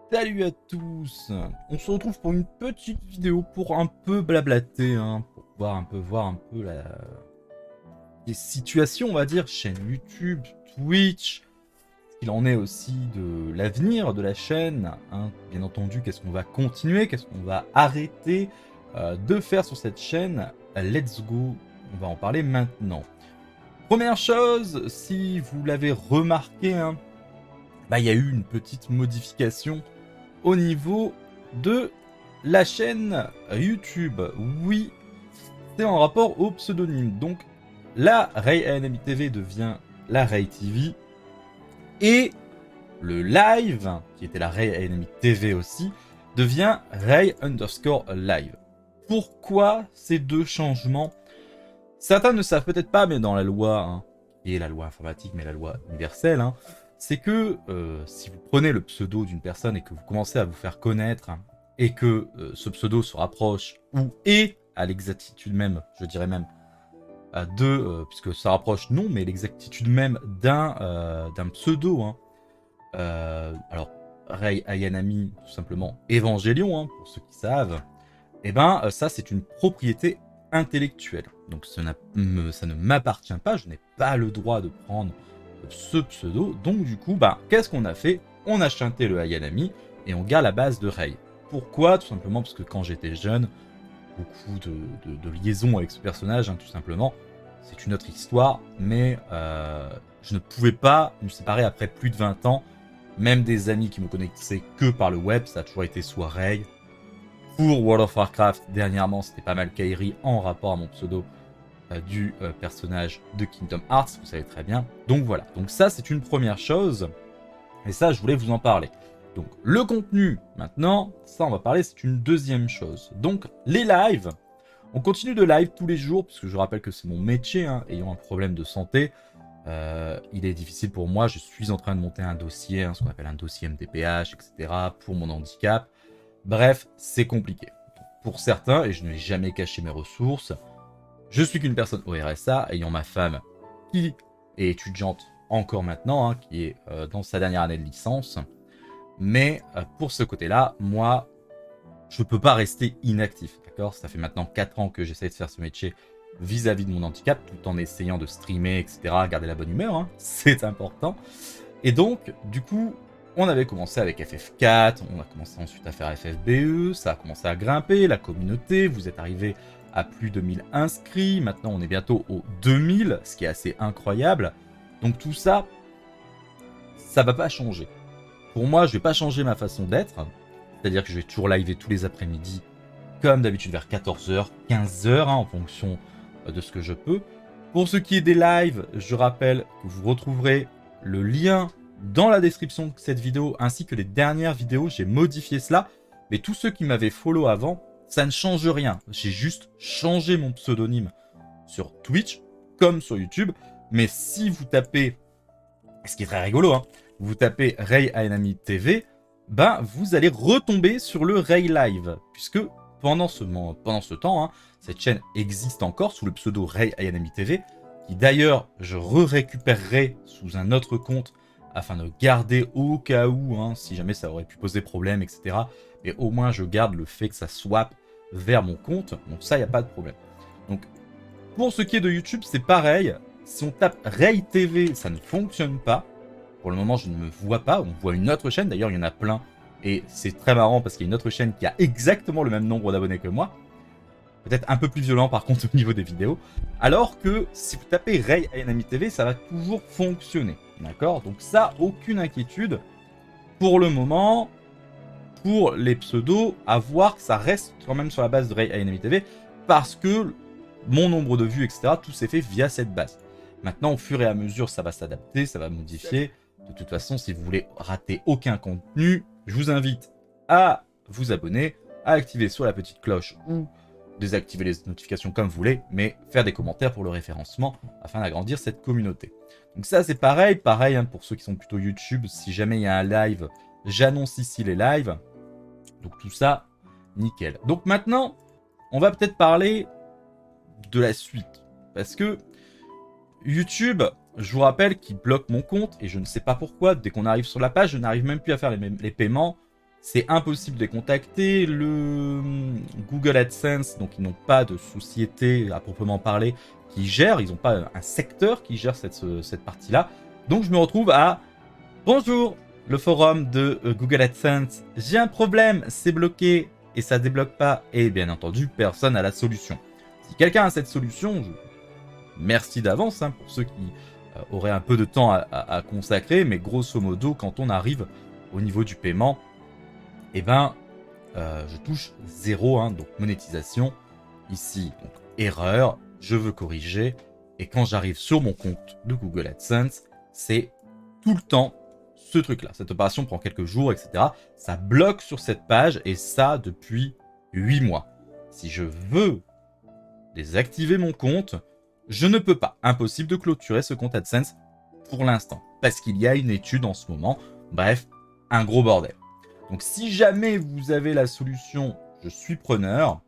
Salut à tous. On se retrouve pour une petite vidéo pour un peu blablater, pour pouvoir un peu voir un peu les situations, on va dire, chaîne YouTube, Twitch, ce qu'il en est aussi de l'avenir de la chaîne, bien entendu, qu'est-ce qu'on va continuer, qu'est-ce qu'on va arrêter de faire sur cette chaîne. Let's go, on va en parler maintenant. Première chose, si vous l'avez remarqué, il y a eu une petite modification au niveau de la chaîne YouTube. Oui, c'est en rapport au pseudonyme. Donc, la Ray Anime TV devient la Ray TV. Et le live, qui était la Ray Anime TV aussi, devient Ray_Live. Pourquoi ces deux changements? Certains ne savent peut-être pas, mais dans la loi, qui est la loi informatique, mais la loi universelle, c'est que si vous prenez le pseudo d'une personne et que vous commencez à vous faire connaître, et que ce pseudo se rapproche ou est à l'exactitude même, je dirais même, puisque ça rapproche non, mais l'exactitude même d'un pseudo, alors Rei Ayanami, tout simplement Évangélion, pour ceux qui savent, et ça c'est une propriété intellectuelle. Donc ça ne m'appartient pas, je n'ai pas le droit de prendre ce pseudo. Donc du coup, qu'est-ce qu'on a fait? On a chanté le Ayanami et on garde la base de Rei. Pourquoi? Tout simplement parce que quand j'étais jeune, beaucoup de liaisons avec ce personnage, tout simplement. C'est une autre histoire, mais je ne pouvais pas me séparer après plus de 20 ans. Même des amis qui me connaissaient que par le web, ça a toujours été soit Rei. Pour World of Warcraft, dernièrement, c'était pas mal Kairi en rapport à mon pseudo du personnage de Kingdom Hearts, vous savez très bien. Donc voilà, donc ça c'est une première chose, et ça je voulais vous en parler. Donc le contenu, maintenant, ça on va parler, c'est une deuxième chose. Donc les lives, on continue de live tous les jours, puisque je rappelle que c'est mon métier, ayant un problème de santé, il est difficile pour moi, je suis en train de monter un dossier, ce qu'on appelle un dossier MDPH, etc., pour mon handicap. Bref, c'est compliqué. Pour certains, et je n'ai jamais caché mes ressources, je suis qu'une personne au RSA, ayant ma femme qui est étudiante encore maintenant, qui est dans sa dernière année de licence. Mais pour ce côté-là, moi, je ne peux pas rester inactif, d'accord? Ça fait maintenant 4 ans que j'essaie de faire ce métier vis-à-vis de mon handicap, tout en essayant de streamer, etc., garder la bonne humeur, c'est important. Et donc, du coup, on avait commencé avec FF4, on a commencé ensuite à faire FFBE, ça a commencé à grimper, la communauté, vous êtes arrivé à plus de 1000 inscrits, maintenant on est bientôt aux 2000, ce qui est assez incroyable. Donc tout ça, ça va pas changer. Pour moi, je vais pas changer ma façon d'être, c'est-à-dire que je vais toujours liver tous les après-midi, comme d'habitude vers 14h, 15h, en fonction de ce que je peux. Pour ce qui est des lives, je rappelle que vous retrouverez le lien dans la description de cette vidéo, ainsi que les dernières vidéos, j'ai modifié cela, mais tous ceux qui m'avaient follow avant, ça ne change rien. J'ai juste changé mon pseudonyme sur Twitch, comme sur YouTube, mais si vous tapez, ce qui est très rigolo, vous tapez Ray Ayanami TV, vous allez retomber sur le Ray Live, puisque pendant ce temps, cette chaîne existe encore sous le pseudo Ray Ayanami TV, qui d'ailleurs je récupérerai sous un autre compte afin de garder au cas où, si jamais ça aurait pu poser problème, etc. Mais au moins je garde le fait que ça swap vers mon compte, donc ça, il n'y a pas de problème. Donc pour ce qui est de YouTube, c'est pareil. Si on tape Ray TV, ça ne fonctionne pas. Pour le moment, je ne me vois pas. On voit une autre chaîne. D'ailleurs, il y en a plein. Et c'est très marrant parce qu'il y a une autre chaîne qui a exactement le même nombre d'abonnés que moi. Peut-être un peu plus violent par contre au niveau des vidéos. Alors que si vous tapez Ray Ayanami TV, ça va toujours fonctionner. D'accord? Donc ça, aucune inquiétude. Pour le moment, pour les pseudos, à voir que ça reste quand même sur la base de Ray Ayanami TV. Parce que mon nombre de vues, etc., tout s'est fait via cette base. Maintenant, au fur et à mesure, ça va s'adapter, ça va modifier. De toute façon, si vous voulez rater aucun contenu, je vous invite à vous abonner, à activer soit la petite cloche ou désactiver les notifications comme vous voulez, mais faire des commentaires pour le référencement afin d'agrandir cette communauté. Donc ça, c'est pareil pour ceux qui sont plutôt YouTube. Si jamais il y a un live, j'annonce ici les lives. Donc tout ça, nickel. Donc maintenant, on va peut-être parler de la suite. Parce que YouTube, je vous rappelle qu'il bloque mon compte et je ne sais pas pourquoi. Dès qu'on arrive sur la page, je n'arrive même plus à faire les paiements. c'est impossible de les contacter. Le Google AdSense, donc ils n'ont pas de société à proprement parler qui gère, ils n'ont pas un secteur qui gère cette partie-là. Donc je me retrouve à bonjour, le forum de Google AdSense, j'ai un problème, c'est bloqué et ça débloque pas. Et bien entendu, personne n'a la solution. Si quelqu'un a cette solution, merci d'avance hein, pour ceux qui auraient un peu de temps à consacrer, mais grosso modo, quand on arrive au niveau du paiement, eh ben, je touche 0, hein, donc monétisation. Ici, donc, erreur, je veux corriger. Et quand j'arrive sur mon compte de Google AdSense, c'est tout le temps ce truc-là. Cette opération prend quelques jours, etc. Ça bloque sur cette page, et ça depuis 8 mois. Si je veux désactiver mon compte, je ne peux pas. Impossible de clôturer ce compte AdSense pour l'instant, parce qu'il y a une étude en ce moment. Bref, un gros bordel. Donc si jamais vous avez la solution, je suis preneur.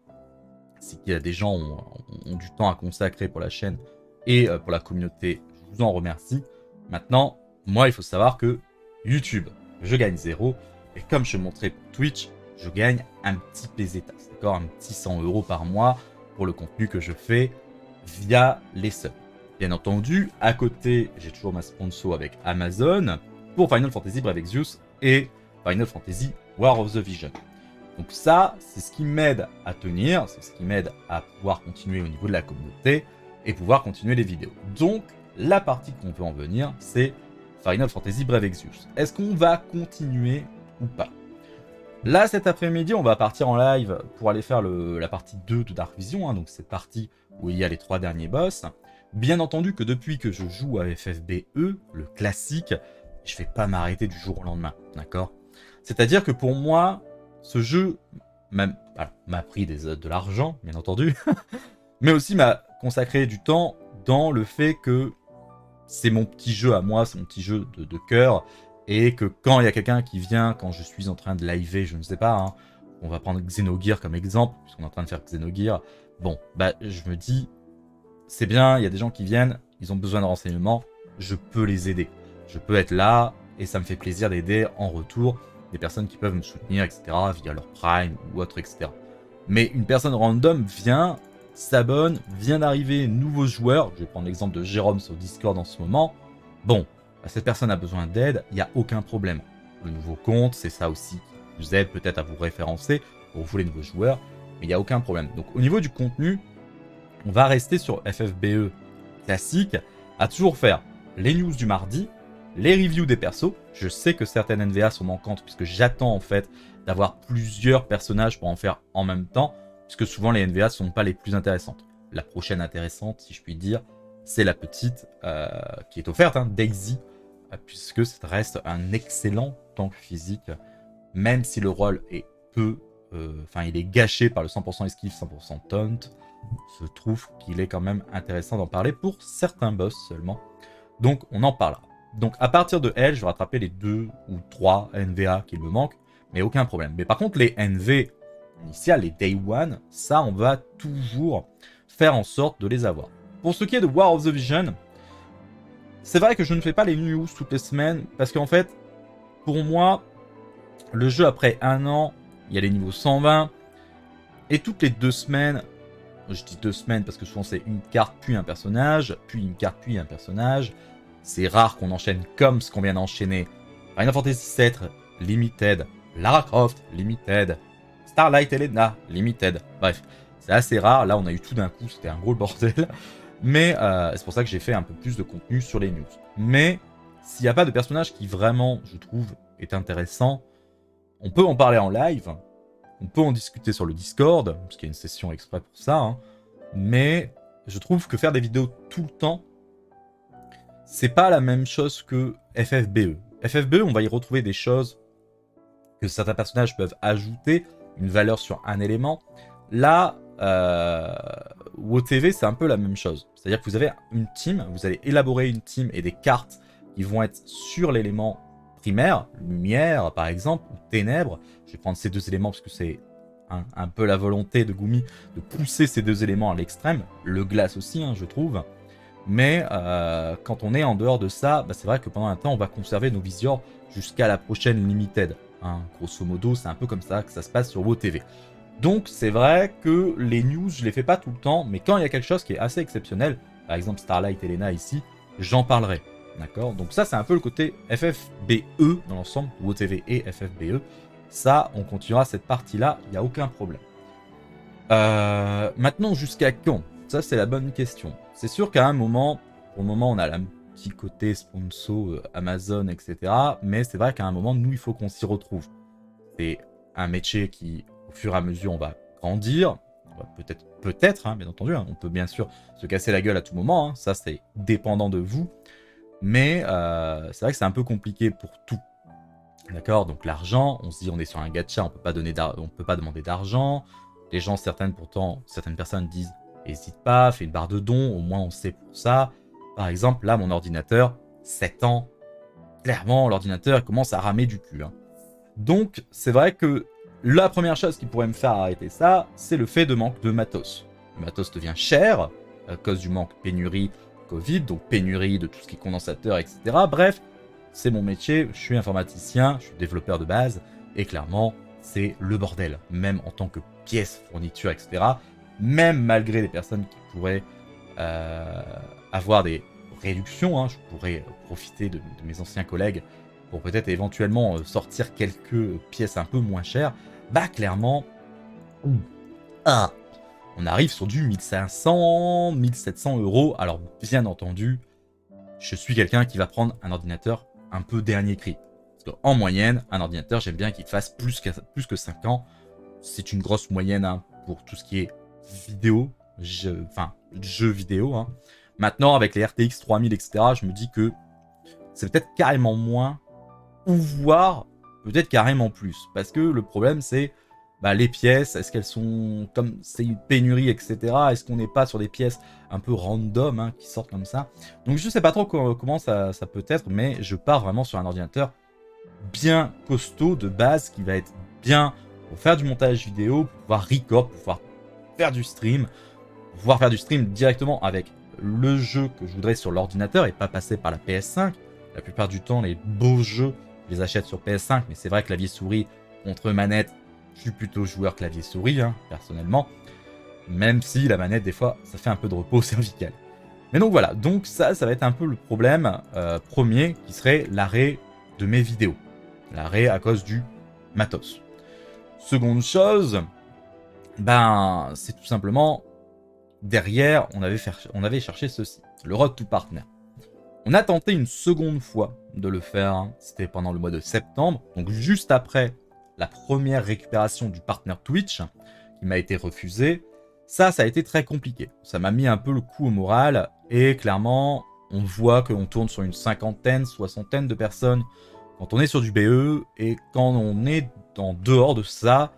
Si des gens ont du temps à consacrer pour la chaîne et pour la communauté, je vous en remercie. Maintenant, moi, il faut savoir que YouTube, je gagne 0. Et comme je montrais pour Twitch, je gagne un petit pesetas, d'accord, un petit 100 € par mois pour le contenu que je fais via les subs. Bien entendu, à côté, j'ai toujours ma sponsor avec Amazon pour Final Fantasy Brave Exvius et Final Fantasy War of the Vision. Donc ça, c'est ce qui m'aide à tenir, c'est ce qui m'aide à pouvoir continuer au niveau de la communauté et pouvoir continuer les vidéos. Donc, la partie qu'on peut en venir, c'est Final Fantasy Brave Exvius. Est-ce qu'on va continuer ou pas? Là, cet après-midi, on va partir en live pour aller faire la partie 2 de Dark Vision, hein, donc cette partie où il y a les 3 derniers boss. Bien entendu que depuis que je joue à FFBE, le classique, je vais pas m'arrêter du jour au lendemain, d'accord? C'est-à-dire que pour moi, ce jeu m'a pris de l'argent, bien entendu, mais aussi m'a consacré du temps dans le fait que c'est mon petit jeu à moi, c'est mon petit jeu de cœur, et que quand il y a quelqu'un qui vient, quand je suis en train de liver, je ne sais pas, hein, on va prendre Xenogears comme exemple, puisqu'on est en train de faire Xenogears, bon, bah je me dis, c'est bien, il y a des gens qui viennent, ils ont besoin de renseignements, je peux les aider. Je peux être là, et ça me fait plaisir d'aider en retour des personnes qui peuvent me soutenir, etc., via leur Prime ou autre, etc. Mais une personne random vient, s'abonne, vient d'arriver, nouveau joueur, je vais prendre l'exemple de Jérôme sur Discord en ce moment, bon, bah, cette personne a besoin d'aide, il n'y a aucun problème. Le nouveau compte, c'est ça aussi qui vous aide peut-être à vous référencer pour vous les nouveaux joueurs, mais il n'y a aucun problème. Donc au niveau du contenu, on va rester sur FFBE classique, à toujours faire les news du mardi, les reviews des persos. Je sais que certaines NVA sont manquantes puisque j'attends en fait d'avoir plusieurs personnages pour en faire en même temps, puisque souvent les NVA ne sont pas les plus intéressantes. La prochaine intéressante, si je puis dire, c'est la petite qui est offerte, hein, Daisy, puisque ça reste un excellent tank physique, même si le rôle est il est gâché par le 100% esquive, 100% taunt. Je trouve qu'il est quand même intéressant d'en parler pour certains boss seulement. Donc on en parlera. Donc à partir de elle, je vais rattraper les 2 ou 3 NVA qu'il me manque, mais aucun problème. Mais par contre les NV initiales, les Day One, ça on va toujours faire en sorte de les avoir. Pour ce qui est de War of the Vision, c'est vrai que je ne fais pas les news toutes les semaines, parce qu'en fait, pour moi, le jeu après 1 an, il y a les niveaux 120, et toutes les 2 semaines, je dis 2 semaines parce que souvent c'est une carte puis un personnage, puis une carte puis un personnage. C'est rare qu'on enchaîne comme ce qu'on vient d'enchaîner. Final Fantasy VII Limited, Lara Croft Limited, Starlight Elena Limited. Bref, c'est assez rare. Là, on a eu tout d'un coup, c'était un gros bordel. Mais c'est pour ça que j'ai fait un peu plus de contenu sur les news. Mais s'il n'y a pas de personnage qui vraiment, je trouve, est intéressant, on peut en parler en live. On peut en discuter sur le Discord, parce qu'il y a une session exprès pour ça. Hein. Mais je trouve que faire des vidéos tout le temps, c'est pas la même chose que FFBE. FFBE, on va y retrouver des choses que certains personnages peuvent ajouter, une valeur sur un élément. Là, WoTV, c'est un peu la même chose. C'est-à-dire que vous avez une team, vous allez élaborer une team et des cartes qui vont être sur l'élément primaire, lumière par exemple, ou ténèbres. Je vais prendre ces 2 éléments parce que c'est un peu la volonté de Gumi de pousser ces 2 éléments à l'extrême. Le glace aussi, hein, je trouve. Mais quand on est en dehors de ça, bah, c'est vrai que pendant un temps, on va conserver nos viseurs jusqu'à la prochaine Limited. hein. Grosso modo, c'est un peu comme ça que ça se passe sur WoW TV. Donc c'est vrai que les news, je les fais pas tout le temps, mais quand il y a quelque chose qui est assez exceptionnel, par exemple Starlight Elena ici, j'en parlerai. D'accord? Donc ça, c'est un peu le côté FFBE dans l'ensemble, WoW-TV et FFBE. Ça, on continuera cette partie-là, il n'y a aucun problème. Maintenant, jusqu'à quand? Ça, c'est la bonne question. C'est sûr qu'à un moment, pour le moment, on a un petit côté sponsor, Amazon, etc. Mais c'est vrai qu'à un moment, nous, il faut qu'on s'y retrouve. C'est un métier qui, au fur et à mesure, on va grandir. Peut-être, hein, bien entendu, hein, on peut bien sûr se casser la gueule à tout moment. Hein, ça, c'est dépendant de vous. Mais c'est vrai que c'est un peu compliqué pour tout. D'accord? Donc l'argent, on se dit on est sur un gacha, on peut pas demander d'argent. Les gens, certaines personnes disent hésite pas, fais une barre de dons, au moins on sait pour ça. Par exemple, là, mon ordinateur, 7 ans, clairement, l'ordinateur commence à ramer du cul. Hein. Donc, c'est vrai que la première chose qui pourrait me faire arrêter ça, c'est le fait de manque de matos. Le matos devient cher, à cause du manque pénurie Covid, donc pénurie de tout ce qui est condensateur, etc. Bref, c'est mon métier, je suis informaticien, je suis développeur de base, et clairement, c'est le bordel, même en tant que pièces, fourniture, etc. Même malgré les personnes qui pourraient avoir des réductions, hein, je pourrais profiter de mes anciens collègues pour peut-être éventuellement sortir quelques pièces un peu moins chères, bah clairement, on arrive sur du 1500, 1700 euros. Alors bien entendu, je suis quelqu'un qui va prendre un ordinateur un peu dernier cri. Parce qu'en moyenne, un ordinateur, j'aime bien qu'il fasse plus que 5 ans. C'est une grosse moyenne hein, pour tout ce qui est vidéo, jeux vidéo. Hein. Maintenant, avec les RTX 3000, etc., je me dis que c'est peut-être carrément moins, ou voire peut-être carrément plus. Parce que le problème, c'est les pièces, est-ce qu'elles sont, comme c'est une pénurie, etc., est-ce qu'on n'est pas sur des pièces un peu random, hein, qui sortent comme ça. Donc je sais pas trop comment ça peut être, mais je pars vraiment sur un ordinateur bien costaud de base, qui va être bien pour faire du montage vidéo, pour pouvoir record, pour pouvoir faire du stream, directement avec le jeu que je voudrais sur l'ordinateur et pas passer par la PS5. La plupart du temps, les beaux jeux, je les achète sur PS5, mais c'est vrai que clavier-souris contre manette, je suis plutôt joueur clavier-souris, hein, personnellement. Même si la manette, des fois, ça fait un peu de repos cervical. Mais donc voilà, donc ça va être un peu le problème premier, qui serait l'arrêt de mes vidéos. L'arrêt à cause du matos. Seconde chose, c'est tout simplement, derrière, on avait cherché ceci, le Road to Partner. On a tenté une seconde fois de le faire, hein, c'était pendant le mois de septembre, donc juste après la première récupération du partner Twitch, qui m'a été refusé. Ça a été très compliqué. Ça m'a mis un peu le coup au moral, et clairement, on voit qu'on tourne sur une cinquantaine, soixantaine de personnes quand on est sur du BE, et quand on est en dehors de ça,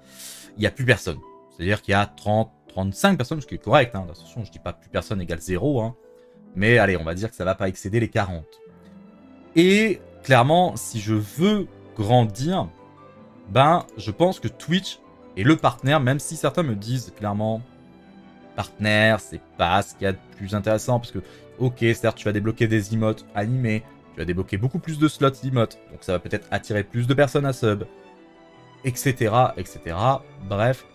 il n'y a plus personne. C'est-à-dire qu'il y a 30, 35 personnes, ce qui est correct, hein. Attention, je dis pas plus personne égale 0, hein. Mais allez, on va dire que ça va pas excéder les 40. Et clairement, si je veux grandir, je pense que Twitch est le partenaire, même si certains me disent clairement, partenaire, c'est pas ce qu'il y a de plus intéressant, parce que, ok, certes, tu vas débloquer des emotes animés, tu vas débloquer beaucoup plus de slots emotes, donc ça va peut-être attirer plus de personnes à sub, etc., etc. Bref,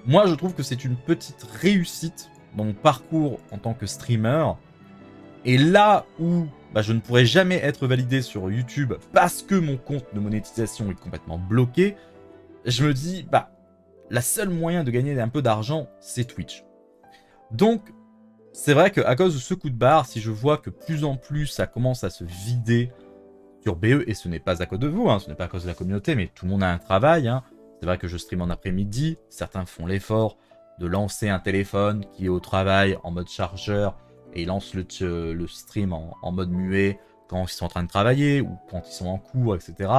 moi je trouve que c'est une petite réussite dans mon parcours en tant que streamer, et là où je ne pourrais jamais être validé sur YouTube parce que mon compte de monétisation est complètement bloqué, je me dis, la seule moyen de gagner un peu d'argent, c'est Twitch. Donc, c'est vrai qu'à cause de ce coup de barre, si je vois que plus en plus ça commence à se vider sur BE, et ce n'est pas à cause de vous, hein, ce n'est pas à cause de la communauté, mais tout le monde a un travail. Hein. C'est vrai que je stream en après-midi, certains font l'effort de lancer un téléphone qui est au travail en mode chargeur, et ils lancent le stream en mode muet quand ils sont en train de travailler, ou quand ils sont en cours, etc.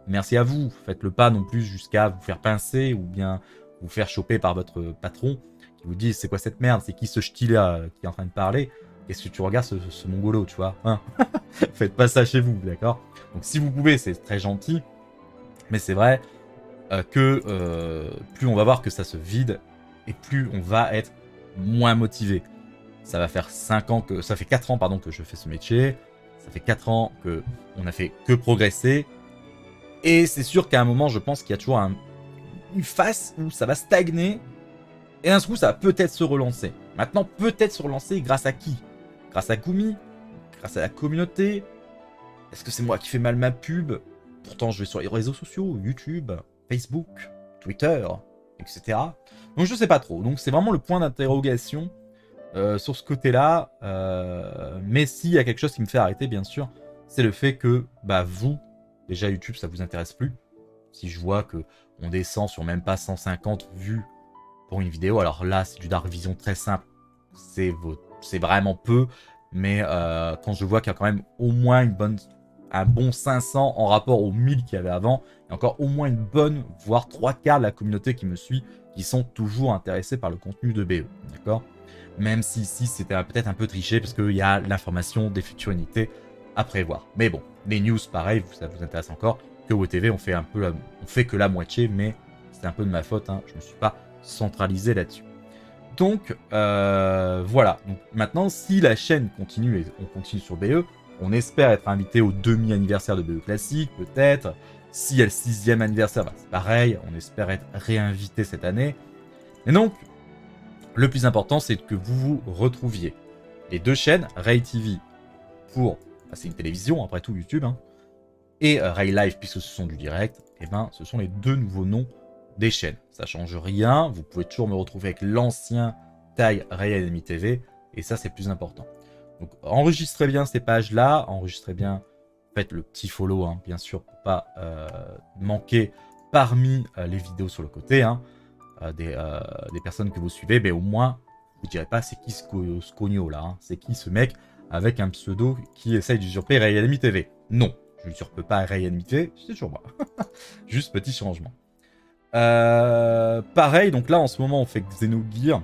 Merci à vous, faites-le pas non plus jusqu'à vous faire pincer, ou bien vous faire choper par votre patron, qui vous dit c'est quoi cette merde, c'est qui ce ch'ti là qui est en train de parler, qu'est-ce que tu regardes ce mongolo, tu vois, hein. Faites pas ça chez vous, d'accord? Donc si vous pouvez, c'est très gentil, mais c'est vrai que plus on va voir que ça se vide, et plus on va être moins motivé. Ça va faire 4 ans que je fais ce métier, ça fait 4 ans qu'on a fait que progresser, Et c'est sûr qu'à un moment, je pense qu'il y a toujours une phase où ça va stagner. Et d'un coup, ça va peut-être se relancer. Maintenant, peut-être se relancer grâce à qui? Grâce à Gumi? Grâce à la communauté? Est-ce que c'est moi qui fais mal ma pub? Pourtant, je vais sur les réseaux sociaux, YouTube, Facebook, Twitter, etc. Donc, je sais pas trop. Donc, c'est vraiment le point d'interrogation sur ce côté-là. Mais s'il y a quelque chose qui me fait arrêter, bien sûr, c'est le fait que, bah, vous, déjà YouTube, ça vous intéresse plus. Si je vois que on descend sur même pas 150 vues pour une vidéo, alors là, c'est du Dark Vision très simple. C'est vraiment peu. Mais quand je vois qu'il y a quand même au moins un bon 500 en rapport aux 1000 qu'il y avait avant, et encore au moins une bonne, voire 3/4 de la communauté qui me suit, qui sont toujours intéressés par le contenu de BE. D'accord? Même si ici, c'était peut-être un peu triché, parce qu'il y a l'information des futures unités à prévoir. Mais bon, les news, pareil, ça vous intéresse encore. Que WTV, on fait que la moitié, mais c'est un peu de ma faute, hein, je ne me suis pas centralisé là-dessus. Donc, voilà. Donc, maintenant, si la chaîne continue, et on continue sur BE, on espère être invité au demi-anniversaire de BE Classique, peut-être. S'il y a le 6e anniversaire, bah, c'est pareil, on espère être réinvité cette année. Et donc, le plus important, c'est que vous vous retrouviez. Les deux chaînes, Ray TV pour... Bah, c'est une télévision, après tout, YouTube, hein, et Ray Live, puisque ce sont du direct, et ben, ce sont les deux nouveaux noms des chaînes. Ça change rien, vous pouvez toujours me retrouver avec l'ancien taille Ray Enemy TV, et ça, c'est plus important. Donc, enregistrez bien ces pages-là, enregistrez bien, faites le petit follow, hein, bien sûr, pour pas manquer parmi les vidéos sur le côté, hein, des personnes que vous suivez, mais au moins, vous ne direz pas c'est qui ce cogno là, hein, c'est qui ce mec avec un pseudo qui essaye d'usurper Ray Enemy TV. Non, je n'usurpe pas Ray Enemy TV, c'est toujours moi. Juste petit changement. Pareil, donc là en ce moment on fait Xenogears.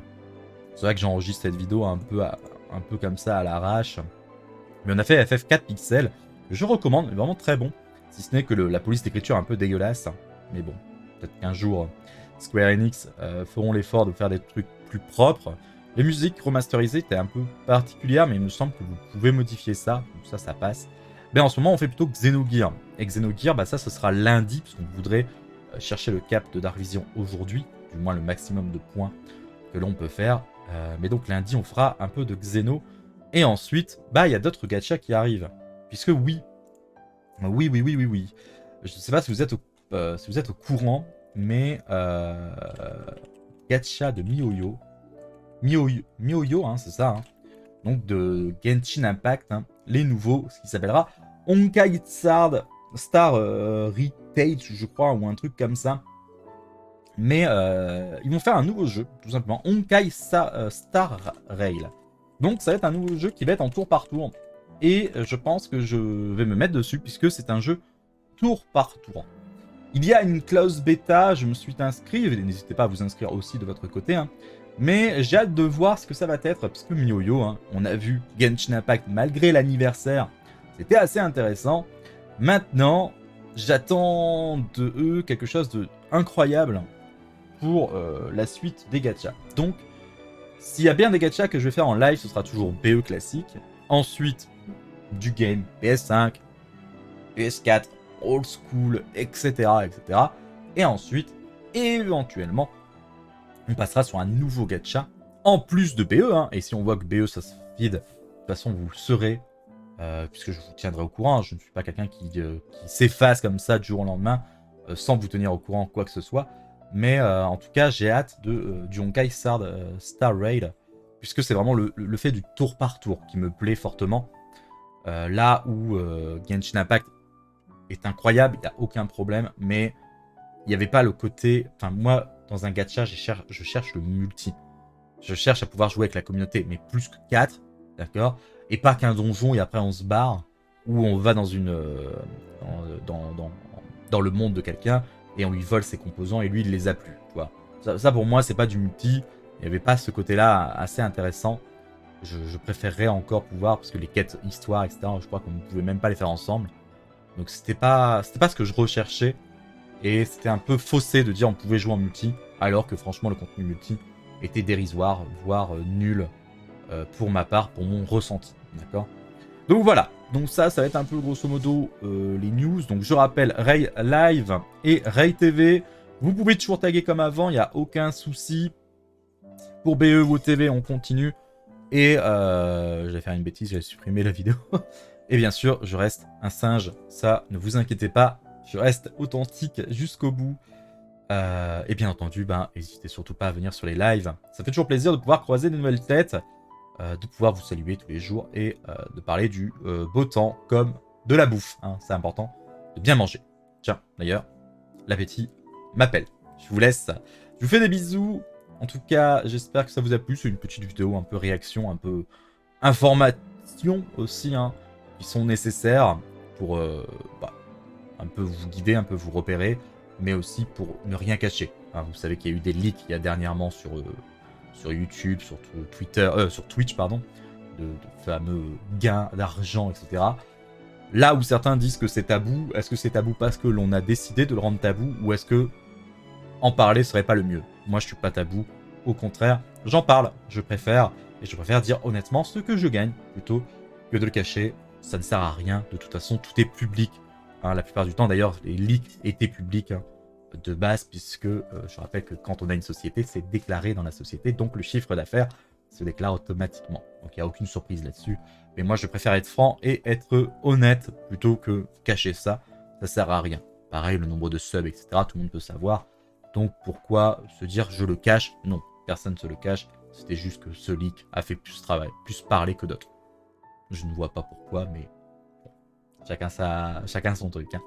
C'est vrai que j'enregistre cette vidéo un peu comme ça à l'arrache. Mais on a fait FF4 pixels, que je recommande, mais vraiment très bon. Si ce n'est que la police d'écriture est un peu dégueulasse. Mais bon, peut-être qu'un jour Square Enix feront l'effort de faire des trucs plus propres. Les musiques remasterisées étaient un peu particulières, mais il me semble que vous pouvez modifier ça. Donc ça passe. Mais en ce moment, on fait plutôt Xenogears. Et Xenogears, bah ça, ce sera lundi, parce qu'on voudrait chercher le cap de Dark Vision aujourd'hui, du moins le maximum de points que l'on peut faire. Mais donc lundi, on fera un peu de Xeno. Et ensuite, bah il y a d'autres gachas qui arrivent. Puisque oui. Je ne sais pas si vous êtes au courant, mais gacha de MiHoYo. MiHoYo, hein, c'est ça. Hein. Donc de Genshin Impact, hein, les nouveaux, ce qui s'appellera Honkai Star Retake, je crois, ou un truc comme ça. Mais ils vont faire un nouveau jeu, tout simplement. Honkai Star Rail. Donc ça va être un nouveau jeu qui va être en tour par tour. Et je pense que je vais me mettre dessus, puisque c'est un jeu tour par tour. Il y a une clause bêta, je me suis inscrit, n'hésitez pas à vous inscrire aussi de votre côté. Hein. Mais j'ai hâte de voir ce que ça va être, parce que MiHoYo, hein, on a vu Genshin Impact malgré l'anniversaire, c'était assez intéressant. Maintenant, j'attends de eux quelque chose d'incroyable pour la suite des gachas. Donc, s'il y a bien des gachas que je vais faire en live, ce sera toujours BE classique. Ensuite, du game PS5, PS4, old school, etc., etc. Et ensuite, éventuellement, on passera sur un nouveau gacha, en plus de BE. Hein. Et si on voit que BE, ça se vide, de toute façon, vous le saurez, puisque je vous tiendrai au courant. Hein. Je ne suis pas quelqu'un qui s'efface comme ça du jour au lendemain, sans vous tenir au courant quoi que ce soit. Mais en tout cas, j'ai hâte du Honkai Star Rail, puisque c'est vraiment le fait du tour par tour qui me plaît fortement. Là où Genshin Impact est incroyable, il n'y a aucun problème, mais il n'y avait pas le côté... Enfin, moi, dans un gacha, je cherche le multi. Je cherche à pouvoir jouer avec la communauté, mais plus que 4, d'accord? Et pas qu'un donjon et après on se barre, ou on va dans dans le monde de quelqu'un, et on lui vole ses composants, et lui, il les a plus, tu vois. Ça pour moi, c'est pas du multi. Il n'y avait pas ce côté-là assez intéressant. Je préférerais encore pouvoir, parce que les quêtes histoire, etc., je crois qu'on ne pouvait même pas les faire ensemble. Donc c'était pas ce que je recherchais. Et c'était un peu faussé de dire on pouvait jouer en multi, alors que franchement le contenu multi était dérisoire, voire nul pour ma part, pour mon ressenti. D'accord ? Donc voilà, donc ça va être un peu grosso modo les news. Donc je rappelle, Ray Live et Ray TV, vous pouvez toujours taguer comme avant, il n'y a aucun souci. Pour BE ou OTV, on continue. Et je vais faire une bêtise, je vais supprimer la vidéo. Et bien sûr, je reste un singe, ça ne vous inquiétez pas, je reste authentique jusqu'au bout. Et bien entendu, n'hésitez surtout pas à venir sur les lives. Ça fait toujours plaisir de pouvoir croiser de nouvelles têtes. De pouvoir vous saluer tous les jours et de parler du beau temps comme de la bouffe. Hein, c'est important de bien manger. Tiens, d'ailleurs, l'appétit m'appelle. Je vous laisse. Je vous fais des bisous. En tout cas, j'espère que ça vous a plu. C'est une petite vidéo un peu réaction, un peu information aussi, hein, qui sont nécessaires pour un peu vous guider, un peu vous repérer, mais aussi pour ne rien cacher. Hein, vous savez qu'il y a eu des leaks il y a dernièrement sur YouTube, sur Twitter, sur Twitch, pardon, de fameux gains d'argent, etc. Là où certains disent que c'est tabou, est-ce que c'est tabou parce que l'on a décidé de le rendre tabou, ou est-ce que en parler serait pas le mieux? Moi, je suis pas tabou, au contraire, j'en parle, je préfère dire honnêtement ce que je gagne, plutôt que de le cacher. Ça ne sert à rien, de toute façon, tout est public. Hein, la plupart du temps, d'ailleurs, les leaks étaient publics, hein, de base, puisque je rappelle que quand on a une société, c'est déclaré dans la société, donc le chiffre d'affaires se déclare automatiquement. Donc il n'y a aucune surprise là-dessus. Mais moi, je préfère être franc et être honnête plutôt que cacher ça. Ça sert à rien. Pareil, le nombre de subs, etc., tout le monde peut savoir. Donc pourquoi se dire je le cache? Non, personne ne se le cache. C'était juste que ce leak a fait plus parler que d'autres. Je ne vois pas pourquoi, mais bon, chacun son truc. Hein.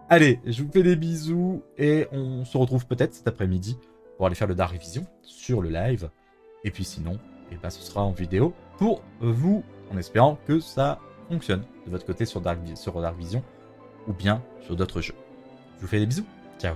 Allez, je vous fais des bisous et on se retrouve peut-être cet après-midi pour aller faire le Dark Vision sur le live. Et puis sinon, ce sera en vidéo pour vous, en espérant que ça fonctionne de votre côté sur Dark Vision ou bien sur d'autres jeux. Je vous fais des bisous. Ciao.